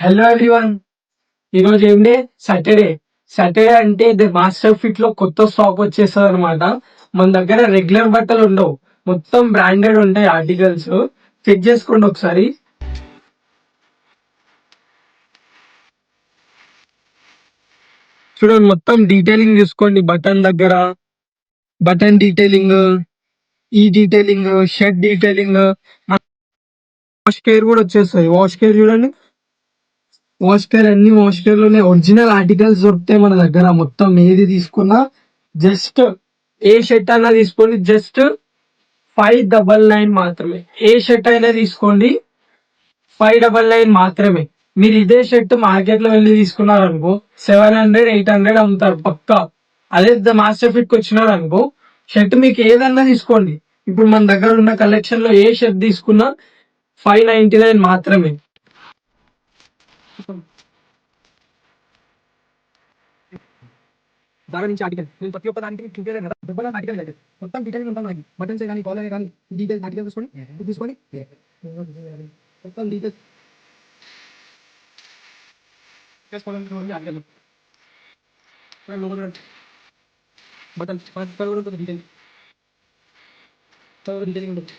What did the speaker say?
Hello everyone. ఈరోజు ఏం day? Saturday. Saturday అంటే ది మాస్టర్ ఫిట్ లో కొత్త స్టాక్ వచ్చేస్తుంది అనమాట. మన దగ్గర రెగ్యులర్ బట్టలు ఉండవు, మొత్తం బ్రాండెడ్ ఉంటాయి ఆర్టికల్స్. చెక్ చేసుకోండి ఒకసారి. చూడండి, మొత్తం డీటెయిలింగ్ చూసుకోండి. బటన్ దగ్గర బటన్ డీటెయిలింగ్, ఈ detailing, shirt detailing, wash care కూడా వచ్చేస్తుంది. వాష్ కేర్ చూడండి, వాష్ కేర్ అన్ని వాష్ కేర్ లోనే ఒరిజినల్ ఆర్టికల్స్ దొరుకుతాయి మన దగ్గర. మొత్తం ఏది తీసుకున్నా జస్ట్ ఏ షర్ట్ అన్నా తీసుకోండి, జస్ట్ 599 మాత్రమే. ఏ షర్ట్ అయినా తీసుకోండి, 599 మాత్రమే. మీరు ఇదే షర్ట్ మార్కెట్ లో వెళ్ళి తీసుకున్నారు అనుకో 700 800 అమ్ముతారు పక్కా. అదే మాస్టర్ ఫిట్ కి వచ్చినారు అనుకో, షర్ట్ మీకు ఏదన్నా తీసుకోండి. ఇప్పుడు మన దగ్గర ఉన్న కలెక్షన్ లో ఏ షర్ట్ తీసుకున్నా 599 మాత్రమే. దాని నుంచి ఆర్టికల్ నేను ప్రతి ఒక్క దానికి చూపించలేదు కదా, డబ్బులు ఆర్టికల్ అయితే మొత్తం డీటెయిల్ ఉంటాం మనకి. బటన్స్ కానీ కాలర్ కానీ డీటెయిల్స్ ఆర్టికల్ తీసుకోండి, ఇది తీసుకొని మొత్తం డీటెయిల్స్ చేసుకోవడానికి ఆర్టికల్ లోపల బటన్ డీటెయిల్ డీటెయిలింగ్ ఉంటుంది.